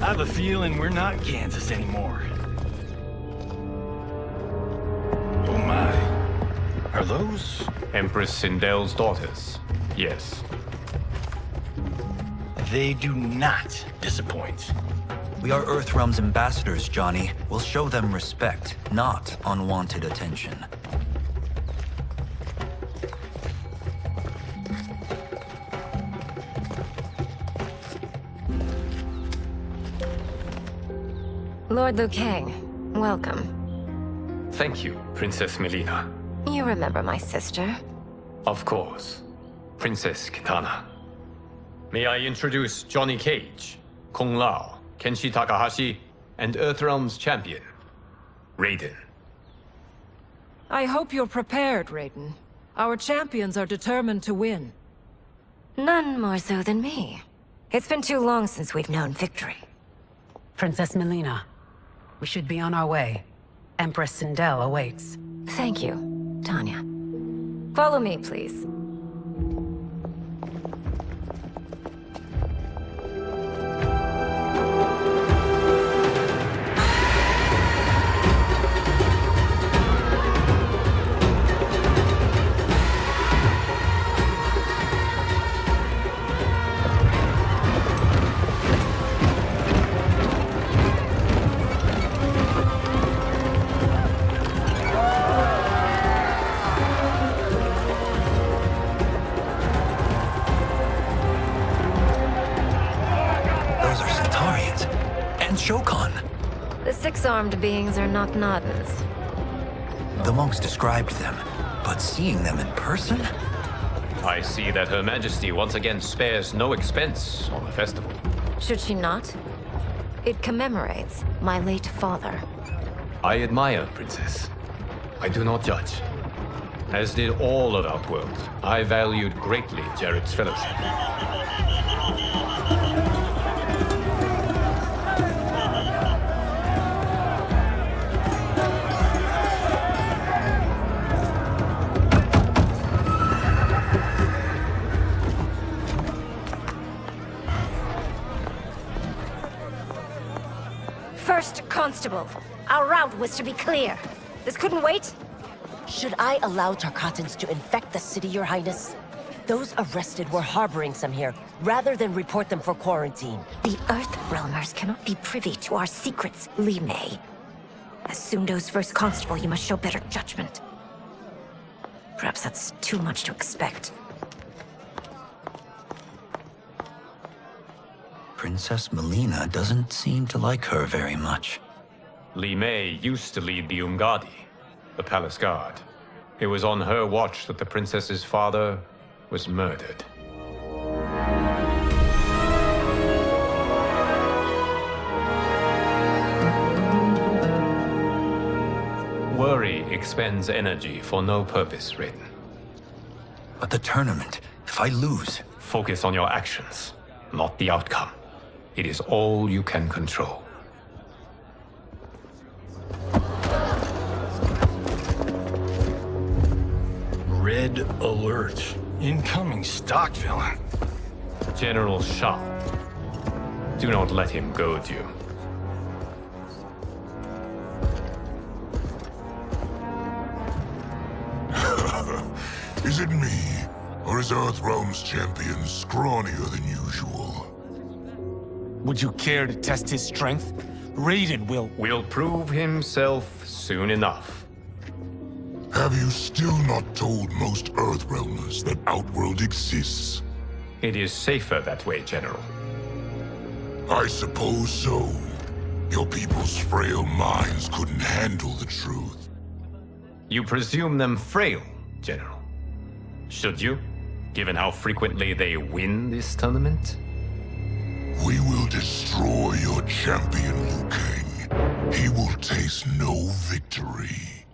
have a feeling we're not Kansas anymore. Oh my. Are those? Empress Sindel's daughters. Yes. They do not disappoint. We are Earthrealm's ambassadors, Johnny. We'll show them respect, not unwanted attention. Lord Liu Kang, welcome. Thank you, Princess Mileena. You remember my sister? Of course. Princess Kitana. May I introduce Johnny Cage, Kung Lao, Kenshi Takahashi, and Earthrealm's champion, Raiden. I hope you're prepared, Raiden. Our champions are determined to win. None more so than me. It's been too long since we've known victory. Princess Mileena, we should be on our way. Empress Sindel awaits. Thank you, Tanya. Follow me, please. The six-armed beings are Knock-Noddins. The monks described them, but seeing them in person? I see that Her Majesty once again spares no expense on the festival. Should she not? It commemorates my late father. I admire, Princess. I do not judge. As did all of Outworld, I valued greatly Jared's fellowship. First Constable, our route was to be clear. This couldn't wait? Should I allow Tarkatans to infect the city, Your Highness? Those arrested were harboring some here, rather than report them for quarantine. The Earthrealmers cannot be privy to our secrets, Li Mei. As Sundo's first constable, you must show better judgment. Perhaps that's too much to expect. Princess Mileena doesn't seem to like her very much. Li Mei used to lead the Umgadi, the palace guard. It was on her watch that the princess's father was murdered. Worry expends energy for no purpose, Raiden. But the tournament, if I lose... Focus on your actions, not the outcome. It is all you can control. Red alert. Incoming stock villain. General Shao. Do not let him goad you. Is it me? Or is Earthrealm's champion scrawnier than usual? Would you care to test his strength? Raiden will prove himself soon enough. Have you still not told most Earthrealmers that Outworld exists? It is safer that way, General. I suppose so. Your people's frail minds couldn't handle the truth. You presume them frail, General. Should you, given how frequently they win this tournament? We will destroy your champion, Liu Kang. He will taste no victory.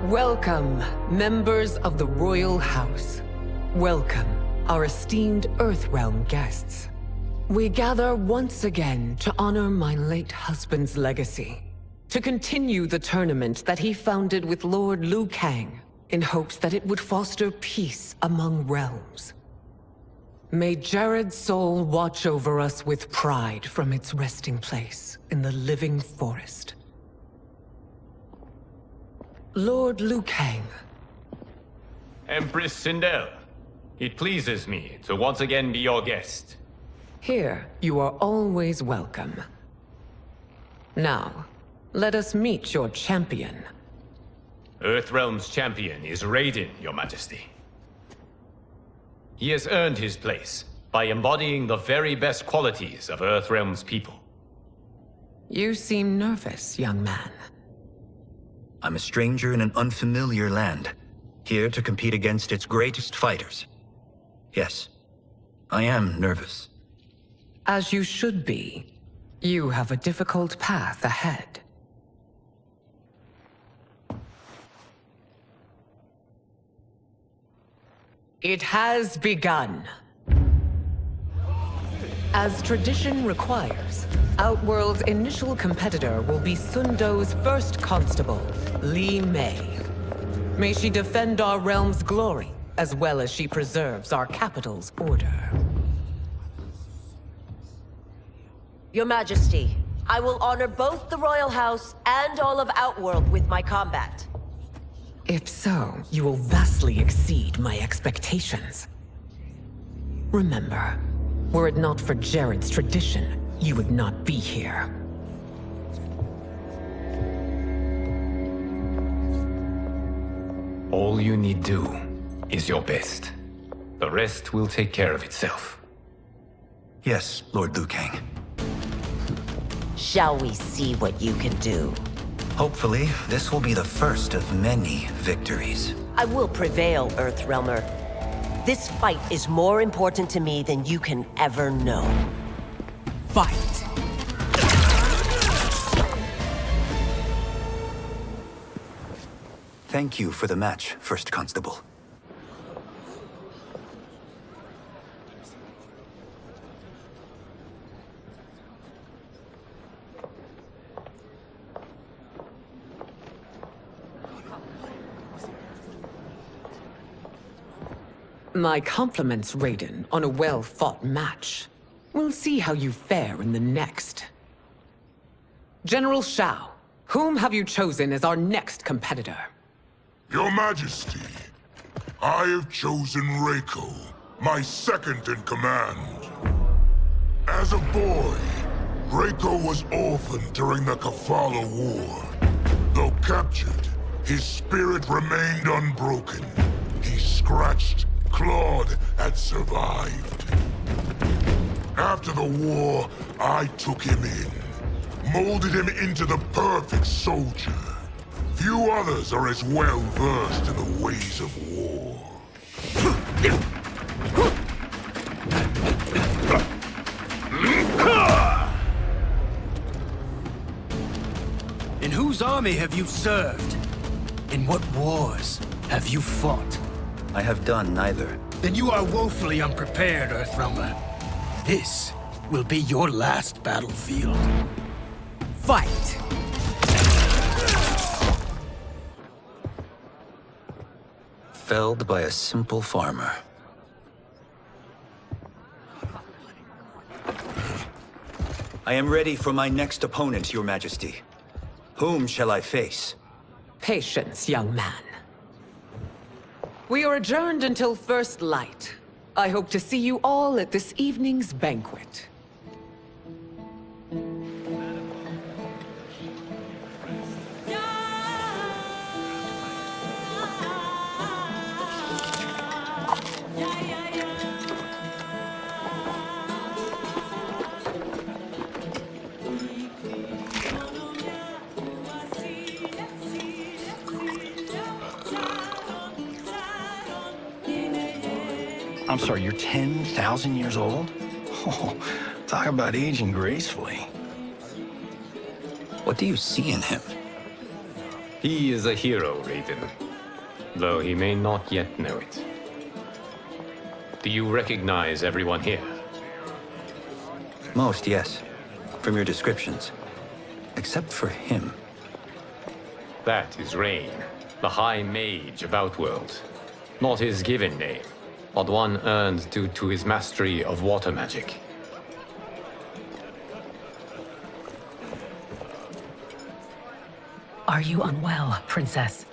Welcome, members of the Royal House. Welcome, our esteemed Earthrealm guests. We gather once again to honor my late husband's legacy, to continue the tournament that he founded with Lord Liu Kang, in hopes that it would foster peace among realms. May Jared's soul watch over us with pride from its resting place in the living forest. Lord Liu Kang. Empress Sindel, it pleases me to once again be your guest. Here, you are always welcome. Now, let us meet your champion. Earthrealm's champion is Raiden, Your Majesty. He has earned his place by embodying the very best qualities of Earthrealm's people. You seem nervous, young man. I'm a stranger in an unfamiliar land, here to compete against its greatest fighters. Yes, I am nervous. As you should be. You have a difficult path ahead. It has begun. As tradition requires, Outworld's initial competitor will be Sundo's first constable, Li Mei. May she defend our realm's glory, as well as she preserves our capital's order. Your Majesty, I will honor both the Royal House and all of Outworld with my combat. If so, you will vastly exceed my expectations. Remember, were it not for Jared's tradition, you would not be here. All you need do is your best. The rest will take care of itself. Yes, Lord Liu Kang. Shall we see what you can do? Hopefully, this will be the first of many victories. I will prevail, Earthrealmer. This fight is more important to me than you can ever know. Fight! Thank you for the match, First Constable. My compliments, Raiden, on a well-fought match. We'll see how you fare in the next. General Shao, whom have you chosen as our next competitor? Your Majesty, I have chosen Reiko, my second in command. As a boy, Reiko was orphaned during the Kafala War. Though captured, his spirit remained unbroken. He scratched, clawed, and survived. After the war, I took him in, molded him into the perfect soldier. Few others are as well versed in the ways of war. In whose army have you served? In what wars have you fought? I have done neither. Then you are woefully unprepared, Earthrealmer. This will be your last battlefield. Fight! Felled by a simple farmer. I am ready for my next opponent, Your Majesty. Whom shall I face? Patience, young man. We are adjourned until first light. I hope to see you all at this evening's banquet. I'm sorry, you're 10,000 years old? Oh, talk about aging gracefully. What do you see in him? He is a hero, Raiden. though he may not yet know it. Do you recognize everyone here? Most, yes. From your descriptions. Except for him. That is Rain, the High Mage of Outworld. Not his given name, but one earned due to his mastery of water magic. Are you unwell, Princess?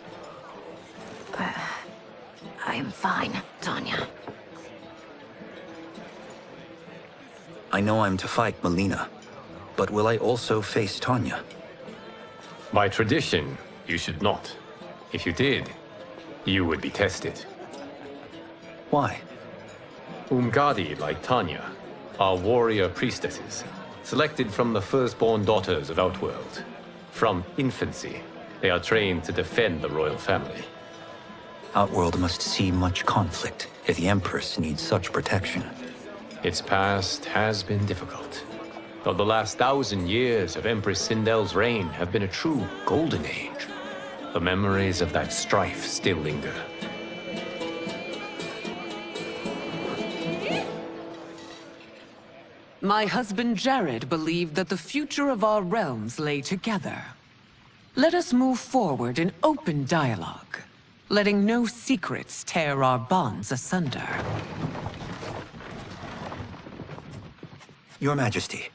I am fine, Tanya. I know I'm to fight Mileena, but will I also face Tanya? By tradition, you should not. If you did, you would be tested. Why? Umgadi, like Tanya, are warrior priestesses, selected from the firstborn daughters of Outworld. From infancy, they are trained to defend the royal family. Outworld must see much conflict if the Empress needs such protection. Its past has been difficult, though the last 1,000 years of Empress Sindel's reign have been a true golden age. The memories of that strife still linger. My husband Jared believed that the future of our realms lay together. Let us move forward in open dialogue, letting no secrets tear our bonds asunder. Your Majesty,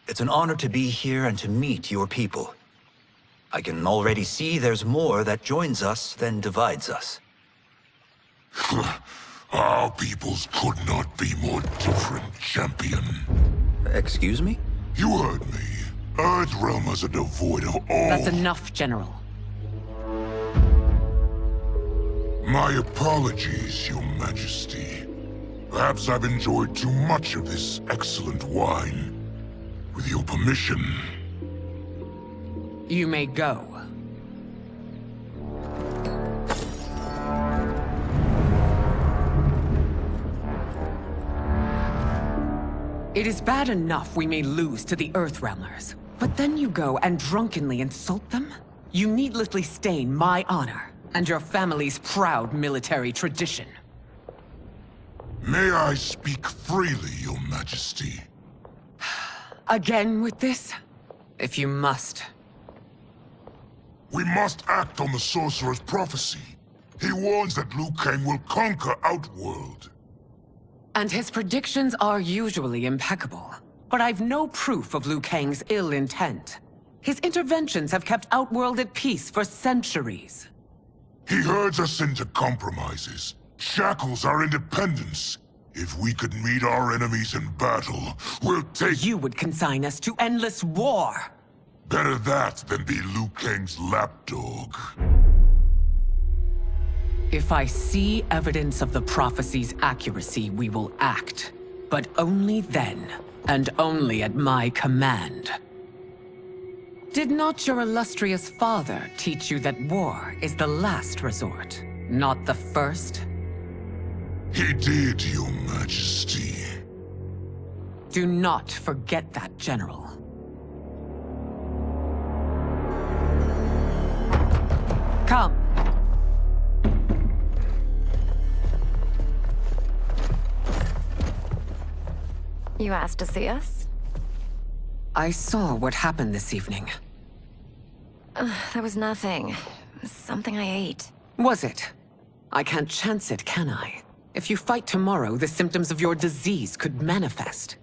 it's an honor to be here and to meet your people. I can already see there's more that joins us than divides us. Our peoples could not be more different, champion. Excuse me? You heard me. Earthrealmers are devoid of all... That's enough, General. My apologies, Your Majesty. Perhaps I've enjoyed too much of this excellent wine. With your permission... You may go. It is bad enough we may lose to the Earthrealmers, but then you go and drunkenly insult them? You needlessly stain my honor and your family's proud military tradition. May I speak freely, Your Majesty? Again with this? If you must. We must act on the Sorcerer's prophecy. He warns that Liu Kang will conquer Outworld. And his predictions are usually impeccable. But I've no proof of Liu Kang's ill intent. His interventions have kept Outworld at peace for centuries. He herds us into compromises, shackles our independence. If we could meet our enemies in battle, we'll take... You would consign us to endless war! Better that than be Liu Kang's lapdog. If I see evidence of the prophecy's accuracy, we will act. But only then, and only at my command. Did not your illustrious father teach you that war is the last resort, not the first? He did, Your Majesty. Do not forget that, General. Come. You asked to see us? I saw what happened this evening. There was nothing. Something I ate. Was it? I can't chance it, can I? If you fight tomorrow, the symptoms of your disease could manifest.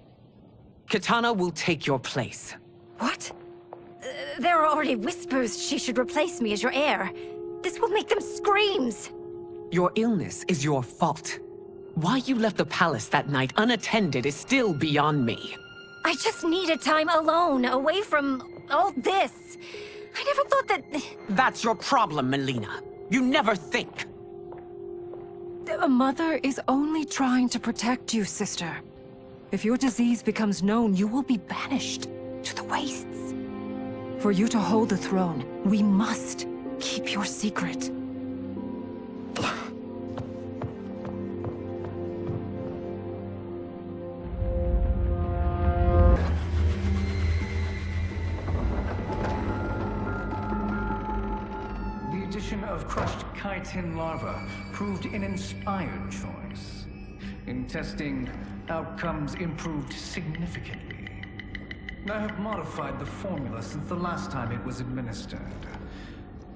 Kitana will take your place. What? There are already whispers she should replace me as your heir. This will make them screams! Your illness is your fault. Why you left the palace that night unattended is still beyond me. I just needed time alone, away from all this. I never thought that... That's your problem, Mileena. You never think. A mother is only trying to protect you, sister. If your disease becomes known, you will be banished to the wastes. For you to hold the throne, we must keep your secret. The addition of crushed chitin larva proved an inspired choice. In testing, outcomes improved significantly. I have modified the formula since the last time it was administered.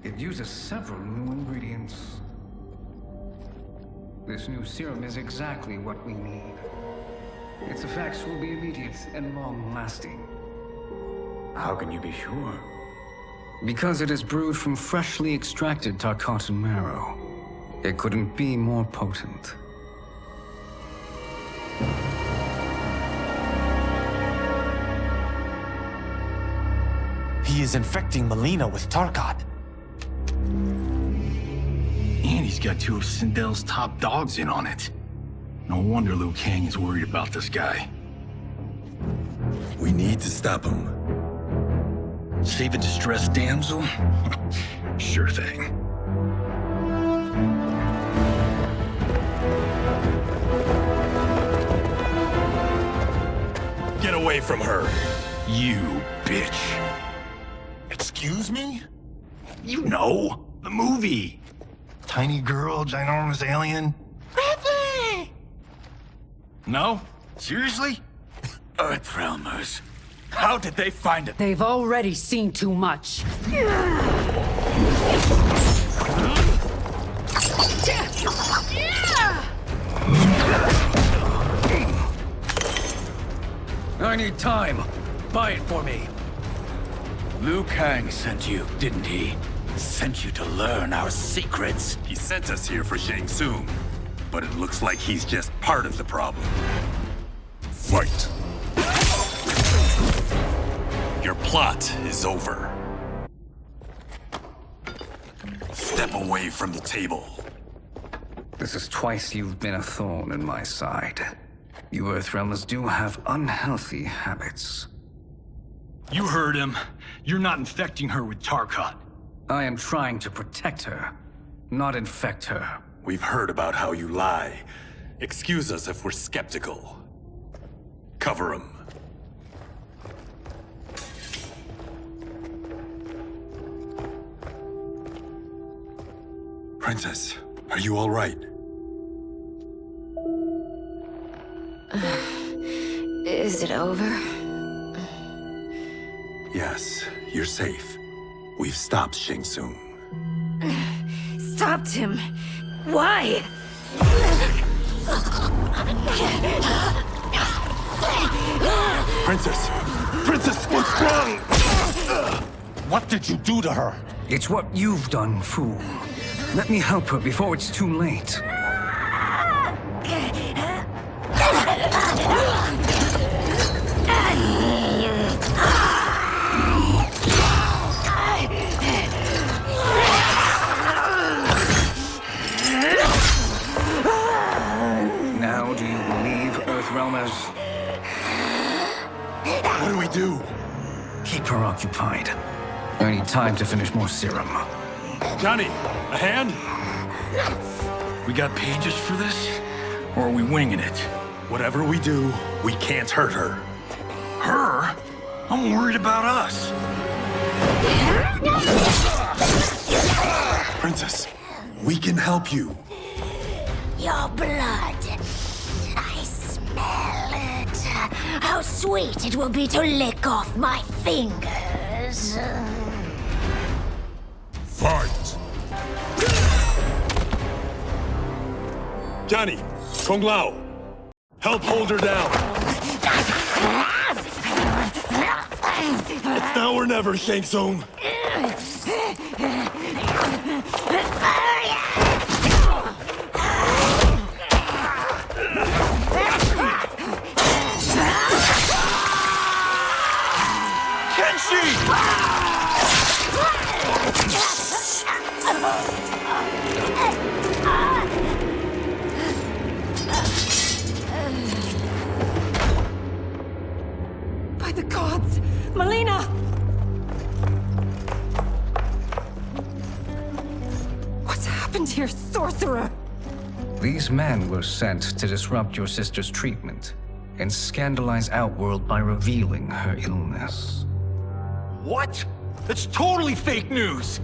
It uses several new ingredients. This new serum is exactly what we need. Its effects will be immediate and long-lasting. How can you be sure? Because it is brewed from freshly extracted Tarkatan marrow. It couldn't be more potent. He is infecting Mileena with Tarkat. And he's got two of Sindel's top dogs in on it. No wonder Liu Kang is worried about this guy. We need to stop him. Save a distressed damsel? Sure thing. Get away from her! You bitch. Excuse me? You know, the movie. Tiny girl, ginormous alien. Ripley! No? Seriously? Earthrealmers. How did they find it? They've already seen too much. I need time. Buy it for me. Liu Kang sent you, didn't he? Sent you to learn our secrets. He sent us here for Shang Tsung, but it looks like he's just part of the problem. Fight! Your plot is over. Step away from the table. This is twice you've been a thorn in my side. You Earthrealmers do have unhealthy habits. You heard him. You're not infecting her with Tarkat. I am trying to protect her, not infect her. We've heard about how you lie. Excuse us if we're skeptical. Cover him. Princess, are you all right? Is it over? Yes, you're safe. We've stopped Shang Tsung. Stopped him? Why? Princess! Princess, what's wrong? What did you do to her? It's what you've done, fool. Let me help her before it's too late. Now do you believe, Earthrealmers? What do we do? Keep her occupied. I need time to finish more serum. Johnny, a hand? We got pages for this? Or are we winging it? Whatever we do, we can't hurt her. Her? I'm worried about us. Princess, we can help you. Your blood. I smell it. How sweet it will be to lick off my fingers. Fight! Johnny, Kung Lao, help hold her down. It's now or never, Shang Tsung. By the gods! Mileena! What's happened here, sorcerer? These men were sent to disrupt your sister's treatment and scandalize Outworld by revealing her illness. What? That's totally fake news!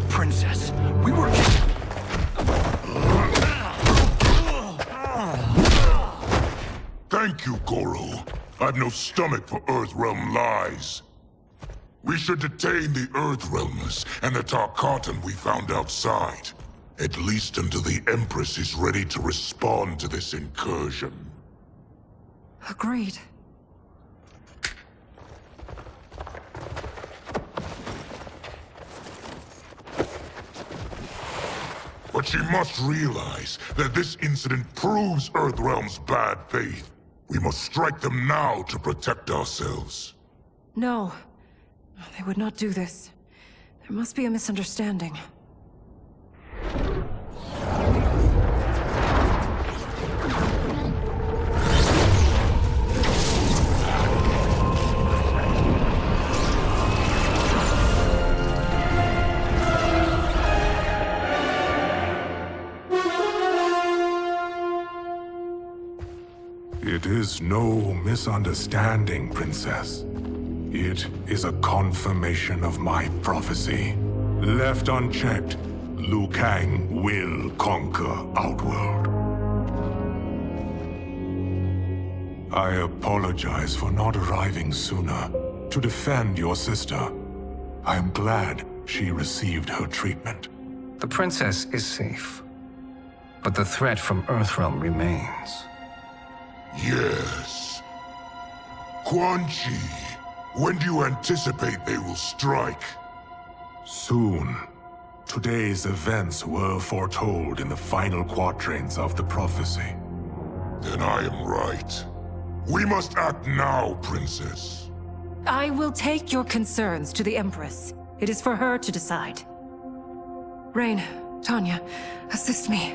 Princess, we were... Thank you, Goro. I've no stomach for Earthrealm lies. We should detain the Earthrealmers and the Tarkatan we found outside. At least until the Empress is ready to respond to this incursion. Agreed. But she must realize that this incident proves Earthrealm's bad faith. We must strike them now to protect ourselves. No. They would not do this. There must be a misunderstanding. It is no misunderstanding, Princess. It is a confirmation of my prophecy. Left unchecked, Liu Kang will conquer Outworld. I apologize for not arriving sooner to defend your sister. I am glad she received her treatment. The princess is safe, but the threat from Earthrealm remains. Yes. Quan Chi, when do you anticipate they will strike? Soon. Today's events were foretold in the final quatrains of the prophecy. Then I am right. We must act now, Princess. I will take your concerns to the Empress. It is for her to decide. Rain, Tanya, assist me.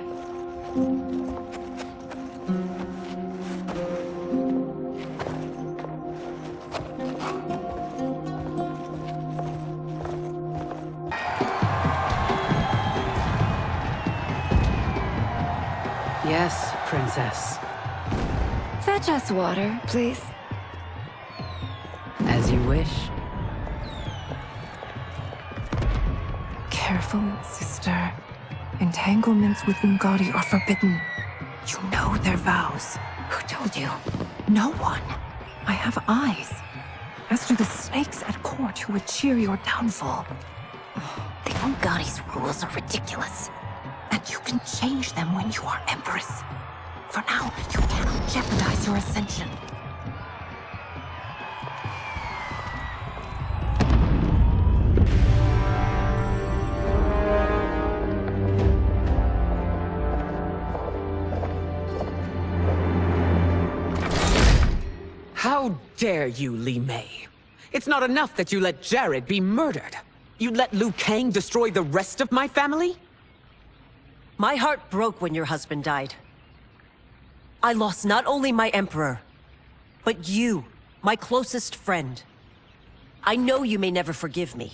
Yes, Princess. Fetch us water, please. As you wish. Careful, sister. Entanglements with Ungadi are forbidden. You know their vows. Who told you? No one. I have eyes. As do the snakes at court who would cheer your downfall. The Ungadi's rules are ridiculous. And you can change them when you are Empress. For now, you cannot jeopardize your ascension. How dare you, Li Mei? It's not enough that you let Jared be murdered. You'd let Liu Kang destroy the rest of my family? My heart broke when your husband died. I lost not only my Emperor, but you, my closest friend. I know you may never forgive me.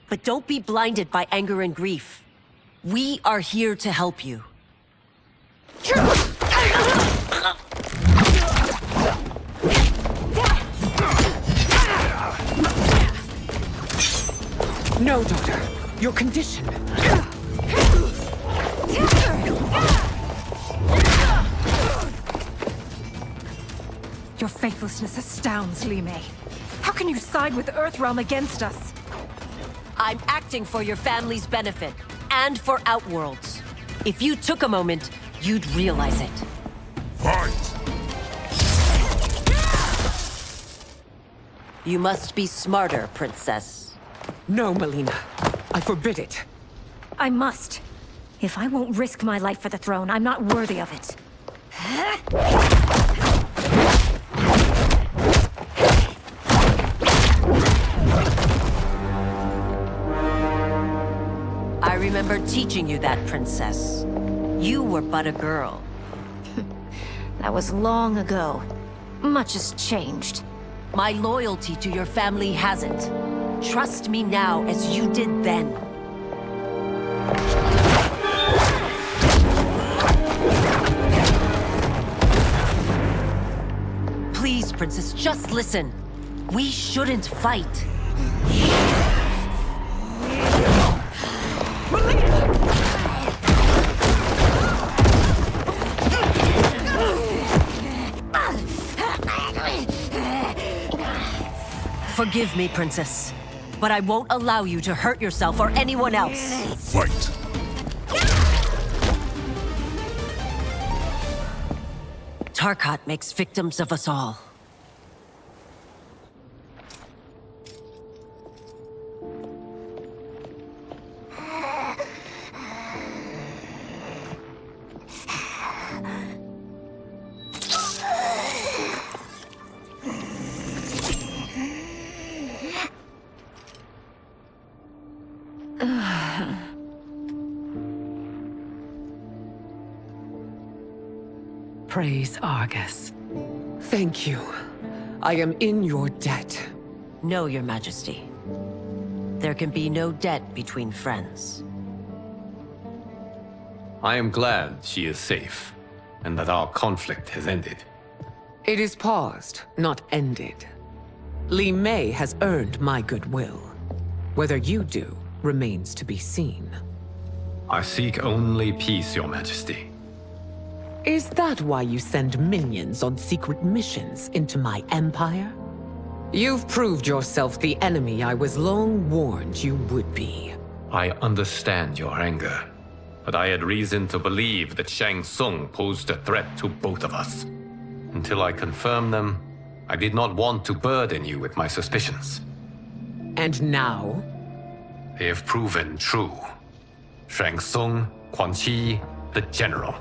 But don't be blinded by anger and grief. We are here to help you. No, daughter. Your condition. Your faithlessness astounds, Li Mei. How can you side with Earthrealm against us? I'm acting for your family's benefit, and for Outworld's. If you took a moment, you'd realize it. Fight! You must be smarter, Princess. No, Mileena. I forbid it. I must. If I won't risk my life for the throne, I'm not worthy of it. I remember teaching you that, Princess. You were but a girl. That was long ago. Much has changed. My loyalty to your family hasn't. Trust me now as you did then. Please, Princess, just listen. We shouldn't fight. Forgive me, Princess, but I won't allow you to hurt yourself or anyone else. Fight! Tarkat makes victims of us all. Praise Argus. Thank you. I am in your debt. No, Your Majesty. There can be no debt between friends. I am glad she is safe, and that our conflict has ended. It is paused, not ended. Li Mei has earned my goodwill. Whether you do remains to be seen. I seek only peace, Your Majesty. Is that why you send minions on secret missions into my empire? You've proved yourself the enemy I was long warned you would be. I understand your anger, but I had reason to believe that Shang Tsung posed a threat to both of us. Until I confirmed them, I did not want to burden you with my suspicions. And now? They have proven true. Shang Tsung, Quan Chi, the General.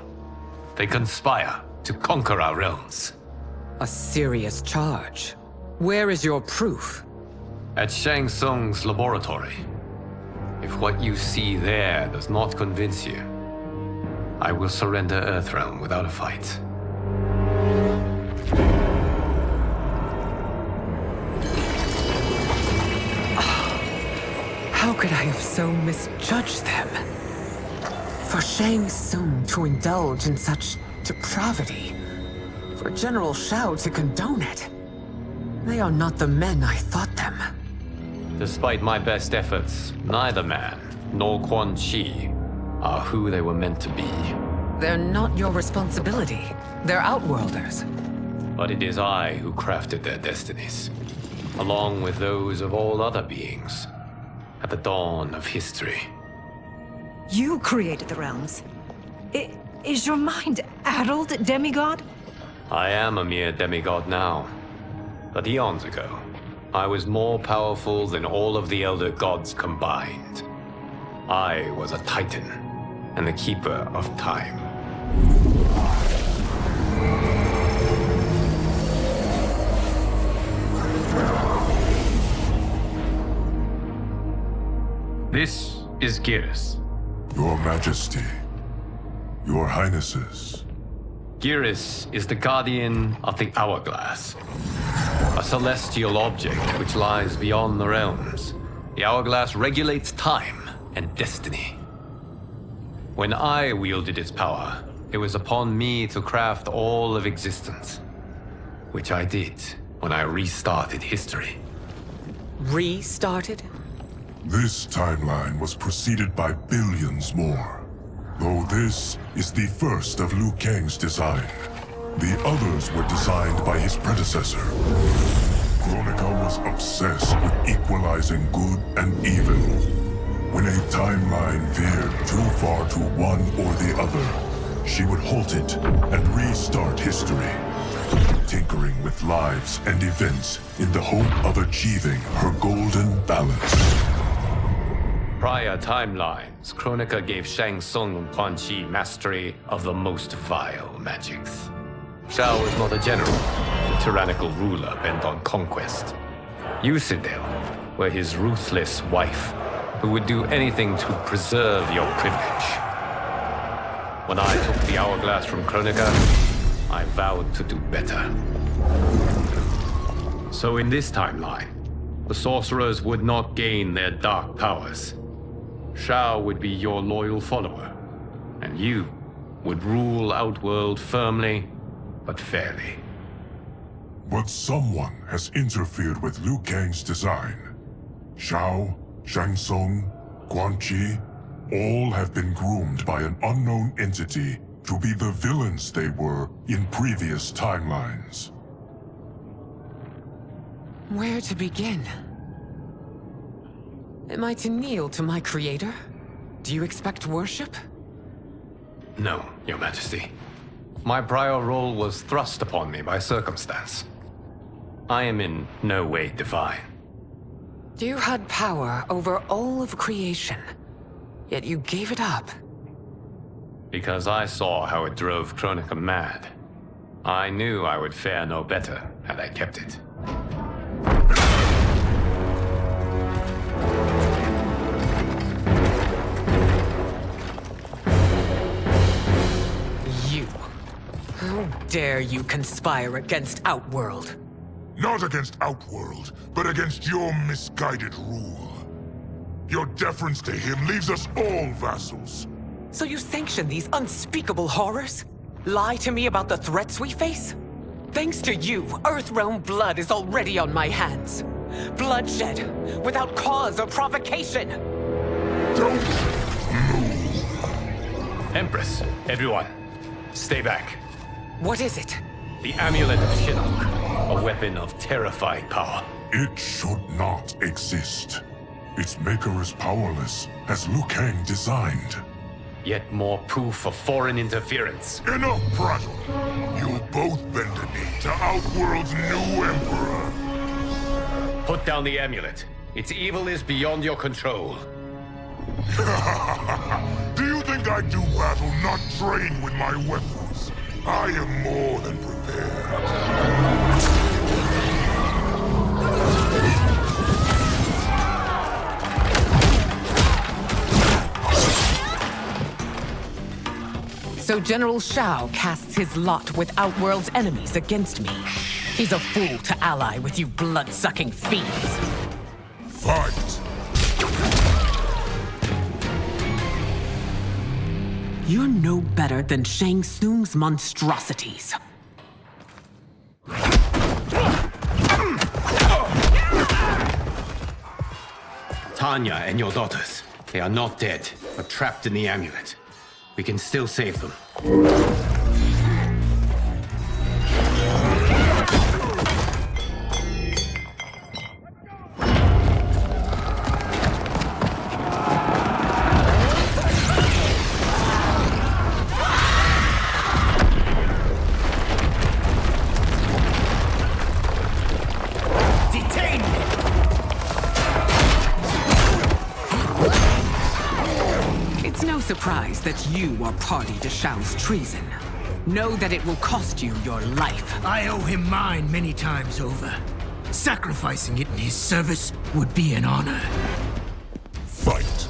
They conspire to conquer our realms. A serious charge. Where is your proof? At Shang Tsung's laboratory. If what you see there does not convince you, I will surrender Earthrealm without a fight. How could I have so misjudged them? For Shang Tsung to indulge in such depravity, for General Shao to condone it, they are not the men I thought them. Despite my best efforts, neither man nor Quan Chi are who they were meant to be. They're not your responsibility. They're Outworlders. But it is I who crafted their destinies, along with those of all other beings, at the dawn of history. You created the realms. Is your mind addled, demigod? I am a mere demigod now. But eons ago, I was more powerful than all of the Elder Gods combined. I was a Titan, and the Keeper of Time. This is Geras. Your Majesty, Your Highnesses. Geras is the guardian of the Hourglass, a celestial object which lies beyond the realms. The Hourglass regulates time and destiny. When I wielded its power, it was upon me to craft all of existence, which I did when I restarted history. Restarted? This timeline was preceded by billions more. Though this is the first of Liu Kang's design, the others were designed by his predecessor. Kronika was obsessed with equalizing good and evil. When a timeline veered too far to one or the other, she would halt it and restart history, tinkering with lives and events in the hope of achieving her golden balance. Prior timelines, Kronika gave Shang Tsung and Quan Chi mastery of the most vile magics. Shao was not a general, a tyrannical ruler bent on conquest. You, Sindel, were his ruthless wife, who would do anything to preserve your privilege. When I took the Hourglass from Kronika, I vowed to do better. So in this timeline, the sorcerers would not gain their dark powers. Shao would be your loyal follower, and you would rule Outworld firmly, but fairly. But someone has interfered with Liu Kang's design. Shao, Shang Tsung, Quan Chi, all have been groomed by an unknown entity to be the villains they were in previous timelines. Where to begin? Am I to kneel to my creator? Do you expect worship? No, Your Majesty. My prior role was thrust upon me by circumstance. I am in no way divine. You had power over all of creation, yet you gave it up. Because I saw how it drove Kronika mad. I knew I would fare no better had I kept it. You. How dare you conspire against Outworld? Not against Outworld, but against your misguided rule. Your deference to him leaves us all vassals. So you sanction these unspeakable horrors? Lie to me about the threats we face? Thanks to you, Earthrealm blood is already on my hands. Bloodshed, without cause or provocation. Don't move. Empress, everyone, stay back. What is it? The Amulet of Shinnok, a weapon of terrifying power. It should not exist. Its maker is powerless, as Liu Kang designed. Yet more proof of foreign interference. Enough prattle! You'll both bend a knee to Outworld's new Emperor. Put down the amulet. Its evil is beyond your control. Do you think I do battle not trained with my weapons? I am more than prepared. So General Shao casts his lot with Outworld's enemies against me. He's a fool to ally with you blood-sucking fiends. Fight! You're no better than Shang Tsung's monstrosities. Tanya and your daughters, they are not dead, but trapped in the amulet. We can still save them. Surprised that you are party to Shao's treason. Know that it will cost you your life. I owe him mine many times over. Sacrificing it in his service would be an honor. Fight!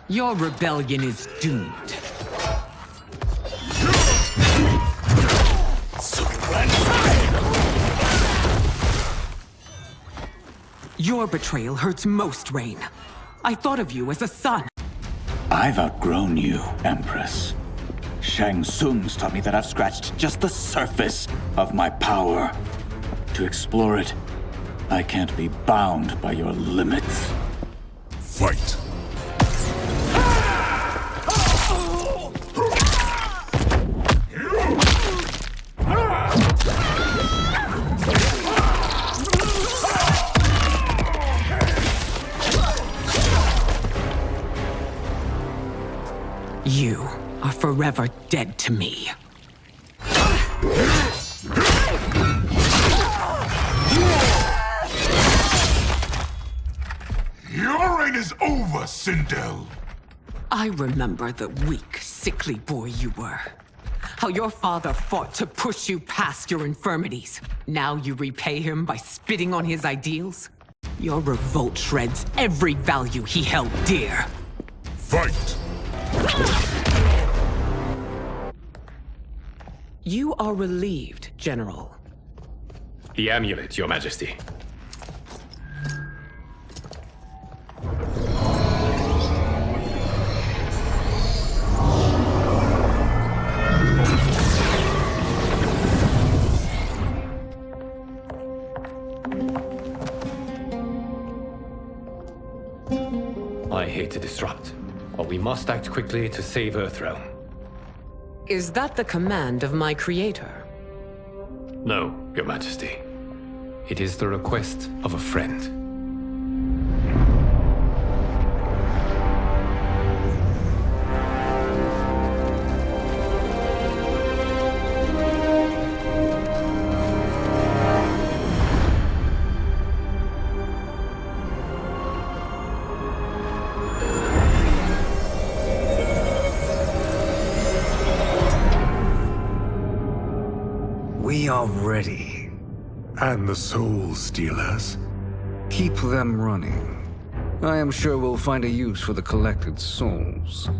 Your rebellion is doomed. Your betrayal hurts most, Rain. I thought of you as a son. I've outgrown you, Empress. Shang Tsung's taught me that I've scratched just the surface of my power. To explore it, I can't be bound by your limits. Fight! You are forever dead to me. Your reign is over, Sindel. I remember the weak, sickly boy you were. How your father fought to push you past your infirmities. Now you repay him by spitting on his ideals? Your revolt shreds every value he held dear. Fight! You are relieved, General. The amulet, Your Majesty. I hate to disrupt, but we must act quickly to save Earthrealm. Is that the command of my creator? No, Your Majesty. It is the request of a friend. We are ready. And the Soul Stealers? Keep them running. I am sure we'll find a use for the collected souls.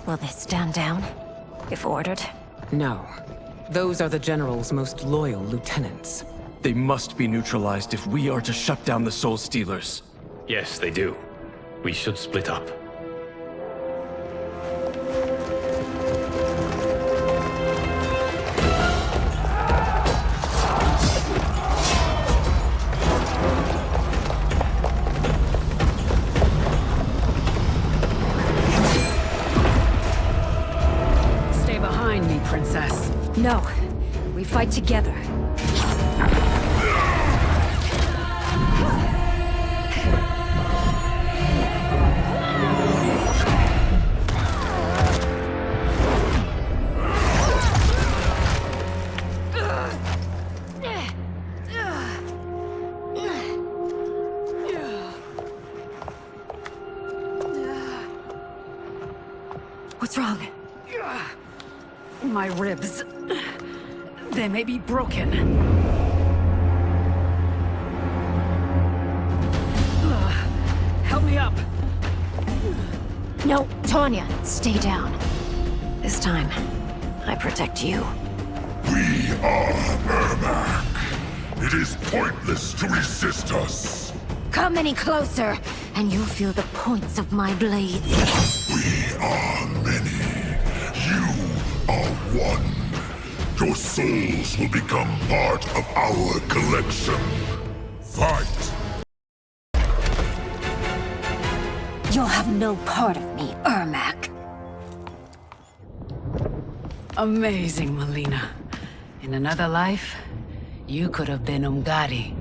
Will they stand down, if ordered? No. Those are the General's most loyal lieutenants. They must be neutralized if we are to shut down the Soul Stealers. Yes, they do. We should split up. Princess. No. We fight together. What's wrong? My ribs. They may be broken. Help me up. No, Tanya, stay down. This time, I protect you. We are Ermac. It is pointless to resist us. Come any closer, and you'll feel the points of my blades. We are many. You are one. Your souls will become part of our collection. Fight! You'll have no part of me, Ermac. Amazing, Mileena. In another life, you could have been Umgadi.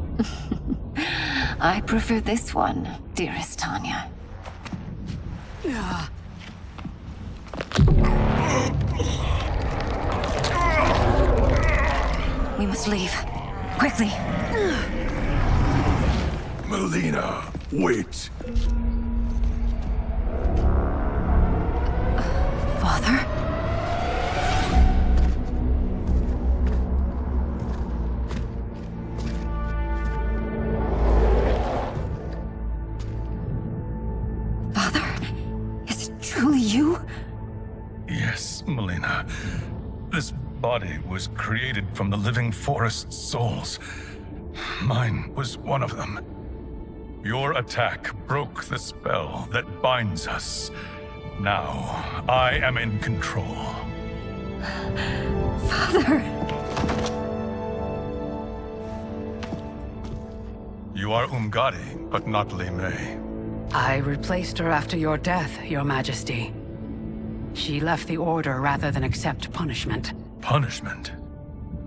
I prefer this one, dearest Tanya. We must leave. Quickly. Mileena, wait. Father? Father? Is it truly you? Yes, Mileena. This body was created from the living forest's souls. Mine was one of them. Your attack broke the spell that binds us. Now, I am in control. Father! You are Umgadi, but not Li Mei. I replaced her after your death, Your Majesty. She left the Order rather than accept punishment. Punishment?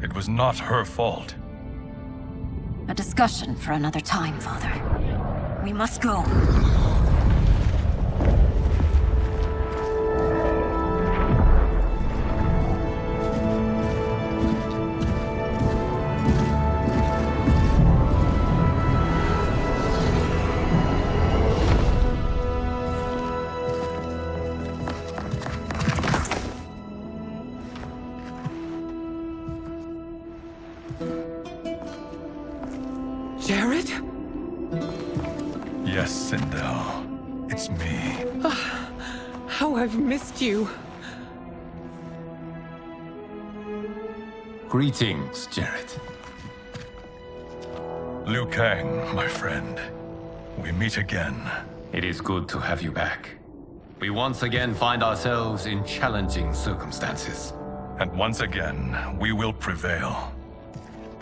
It was not her fault. A discussion for another time, Father. We must go. Jared? Yes, Sindel. It's me. How I've missed you. Greetings, Jared. Liu Kang, my friend. We meet again. It is good to have you back. We once again find ourselves in challenging circumstances. And once again, we will prevail.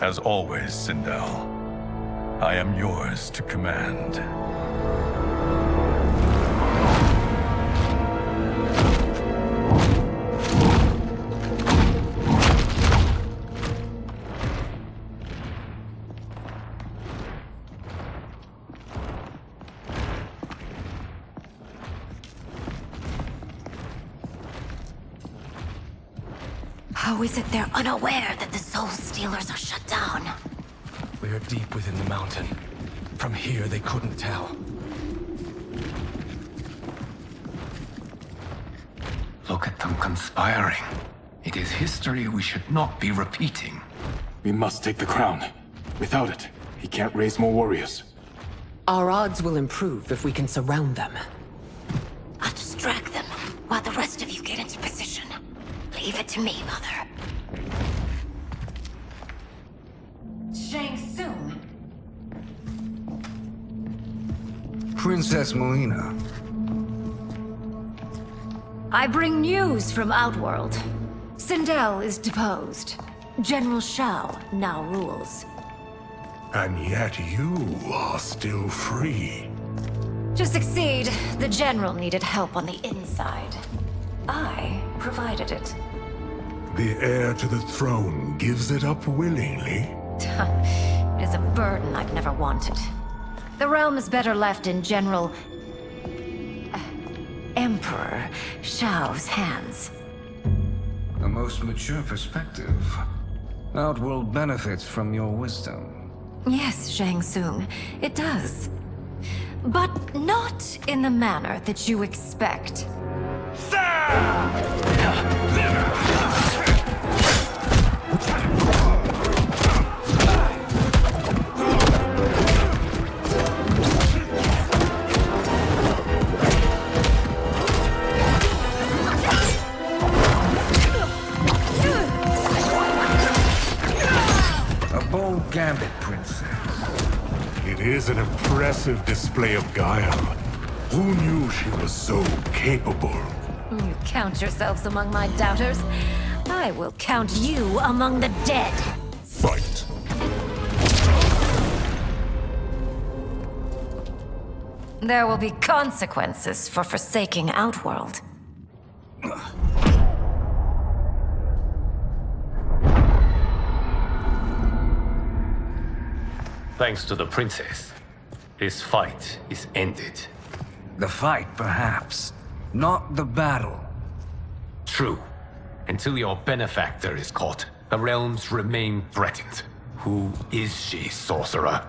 As always, Sindel, I am yours to command. How is it they're unaware that the Soul Stealers are shut down? We are deep within the mountain. From here, they couldn't tell. Look at them conspiring. It is history we should not be repeating. We must take the crown. Without it, he can't raise more warriors. Our odds will improve if we can surround them. I'll distract them while the rest of you get into position. Leave it to me, Mother. Shang Tsung. Princess Mileena. I bring news from Outworld. Sindel is deposed. General Shao now rules. And yet you are still free. To succeed, the General needed help on the inside. I provided it. The heir to the throne gives it up willingly. It is a burden I've never wanted. The realm is better left in General... Emperor Shao's hands. A most mature perspective. Outworld benefits from your wisdom. Yes, Shang Tsung, it does. But not in the manner that you expect. A bold gambit, Princess. It is an impressive display of guile. Who knew she was so capable? You count yourselves among my doubters. I will count you among the dead. Fight. There will be consequences for forsaking Outworld. Thanks to the princess, this fight is ended. The fight, perhaps. Not the battle. True. Until your benefactor is caught, the realms remain threatened. Who is she, sorcerer?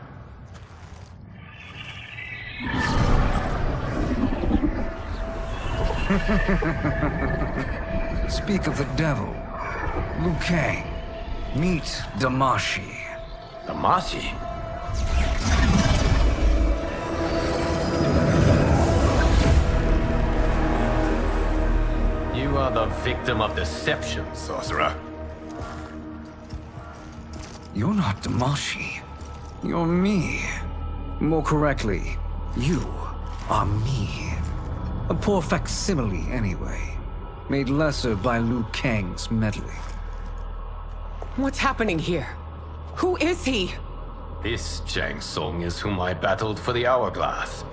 Speak of the devil. Liu Kang. Meet Damashi. Damashi? You are the victim of deception, sorcerer. You're not Damashi. You're me. More correctly, you are me. A poor facsimile, anyway. Made lesser by Liu Kang's meddling. What's happening here? Who is he? This Shang Tsung is whom I battled for the Hourglass.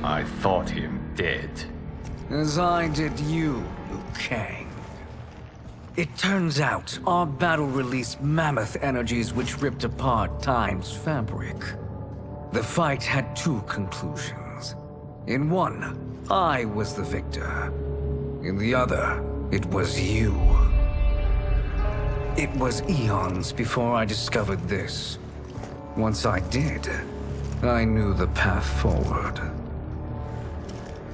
I thought him dead. As I did you, Liu Kang. It turns out our battle released mammoth energies which ripped apart time's fabric. The fight had two conclusions. In one, I was the victor. In the other, it was you. It was eons before I discovered this. Once I did, I knew the path forward.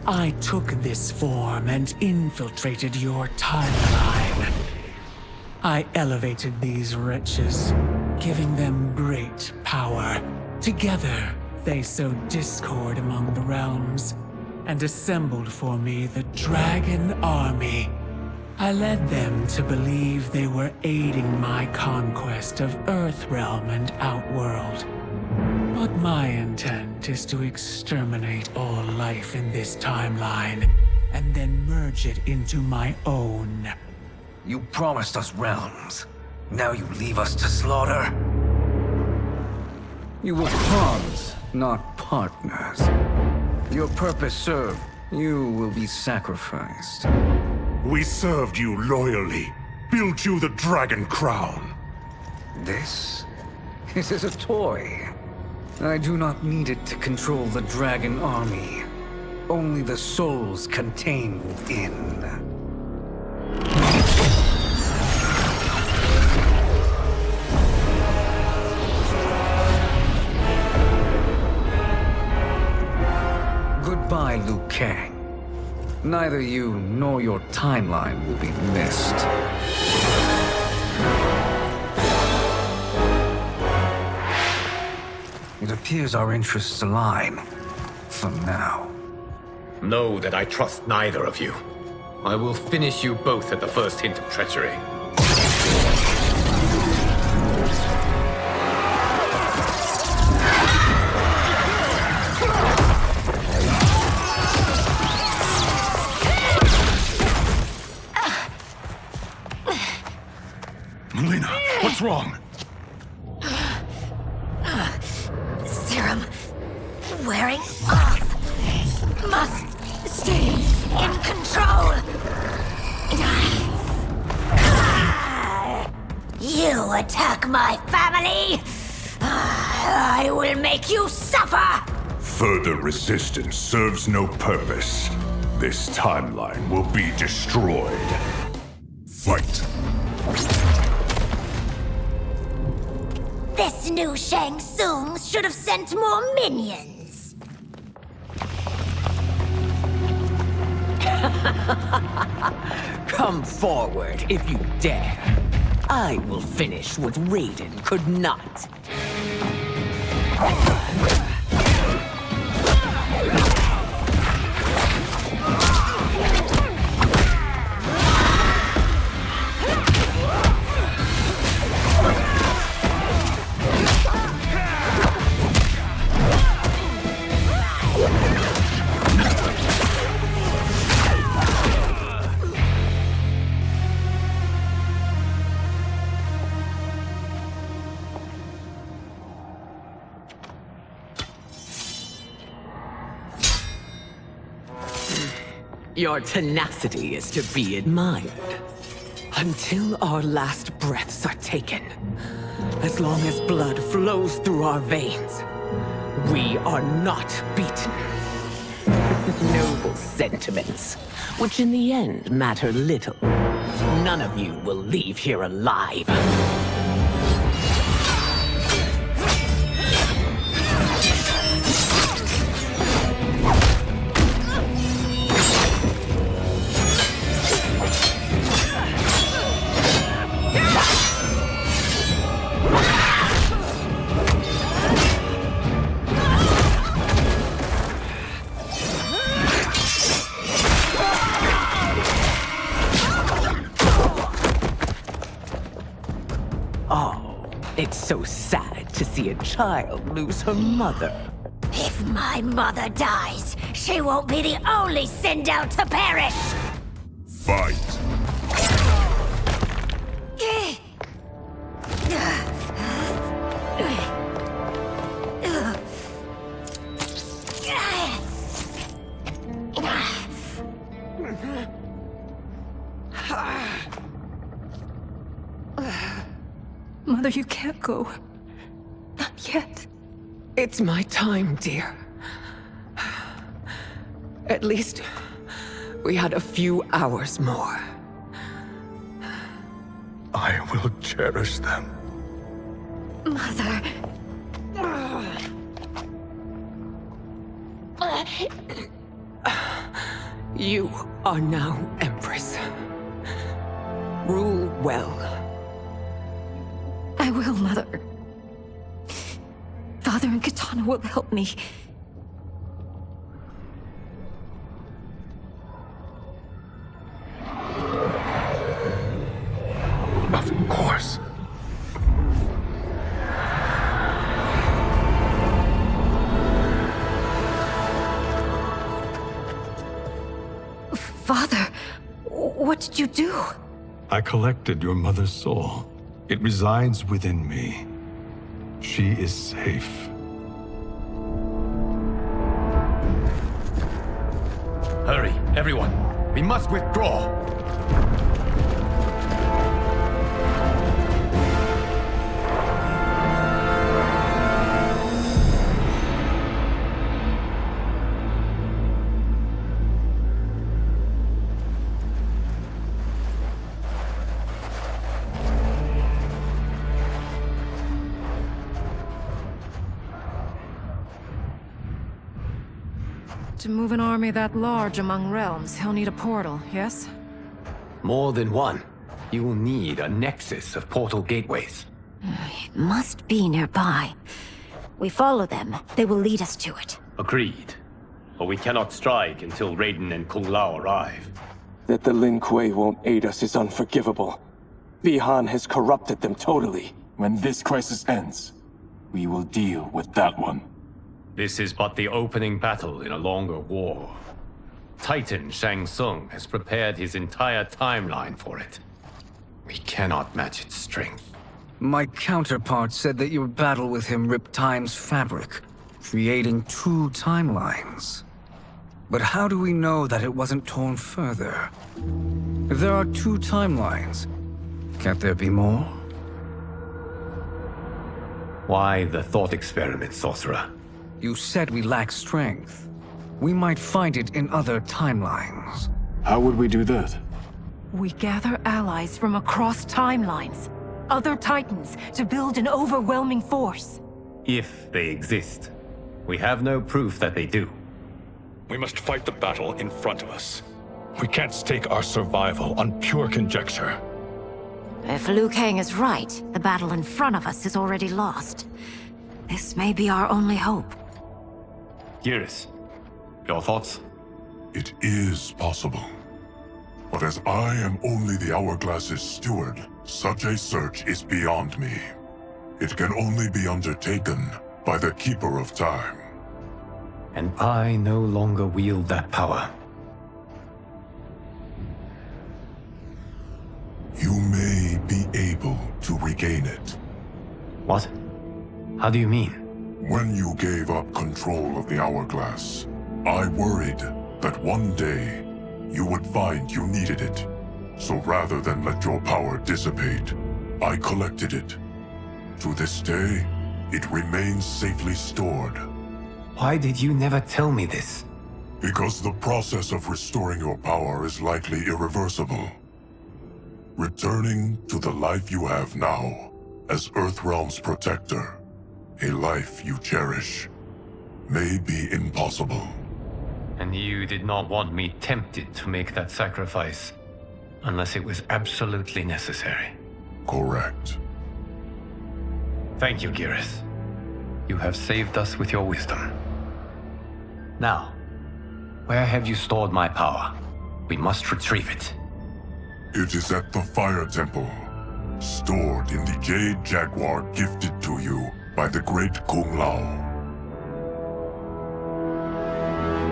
I took this form and infiltrated your timeline. I elevated these wretches giving them great power. Together, they sowed discord among the realms and assembled for me the Dragon Army. I led them to believe they were aiding my conquest of Earthrealm and Outworld. But my intent is to exterminate all life in this timeline and then merge it into my own. You promised us realms. Now you leave us to slaughter? You were pawns, not partners. Your purpose served. You will be sacrificed. We served you loyally, built you the Dragon Crown. This is a toy. I do not need it to control the Dragon Army. Only the souls contained within. Goodbye, Liu Kang. Neither you nor your timeline will be missed. It appears our interests align. For now. Know that I trust neither of you. I will finish you both at the first hint of treachery. Mileena, what's wrong? Serum wearing off. Must stay in control. You attack my family. I will make you suffer. Further resistance serves no purpose. This timeline will be destroyed. Fight. This new Shang Tsung should have sent more minions. Come forward if you dare. I will finish what Raiden could not. Your tenacity is to be admired. Until our last breaths are taken, as long as blood flows through our veins, we are not beaten. Noble sentiments, which in the end matter little. None of you will leave here alive. It's so sad to see a child lose her mother. If my mother dies, she won't be the only send out to perish! Fight! Mother, you can't go. Not yet. It's my time, dear. At least, we had a few hours more. I will cherish them. Mother... You are now Empress. Rule well. I will, Mother. Father and Katana will help me. Of course. Father, what did you do? I collected your mother's soul. It resides within me. She is safe. Hurry, everyone. We must withdraw. To move an army that large among realms, he'll need a portal, yes? More than one. You will need a nexus of portal gateways. It must be nearby. We follow them, they will lead us to it. Agreed. But we cannot strike until Raiden and Kung Lao arrive. That the Lin Kuei won't aid us is unforgivable. Bi-Han has corrupted them totally. When this crisis ends, we will deal with that one. This is but the opening battle in a longer war. Titan Shang Tsung has prepared his entire timeline for it. We cannot match its strength. My counterpart said that your battle with him ripped time's fabric, creating 2 timelines. But how do we know that it wasn't torn further? If there are 2 timelines, can't there be more? Why the thought experiment, Sorcerer? You said we lack strength. We might find it in other timelines. How would we do that? We gather allies from across timelines, other Titans, to build an overwhelming force. If they exist. We have no proof that they do. We must fight the battle in front of us. We can't stake our survival on pure conjecture. If Liu Kang is right, the battle in front of us is already lost. This may be our only hope. Geras, your thoughts? It is possible. But as I am only the Hourglass's steward, such a search is beyond me. It can only be undertaken by the Keeper of Time. And I no longer wield that power. You may be able to regain it. What? How do you mean? When you gave up control of the Hourglass, I worried that one day you would find you needed it. So rather than let your power dissipate, I collected it. To this day, it remains safely stored. Why did you never tell me this? Because the process of restoring your power is likely irreversible. Returning to the life you have now, as Earthrealm's protector, a life you cherish, may be impossible. And you did not want me tempted to make that sacrifice, unless it was absolutely necessary. Correct. Thank you, Geras. You have saved us with your wisdom. Now, where have you stored my power? We must retrieve it. It is at the Fire Temple, stored in the Jade Jaguar gifted to you by the great Kung Lao.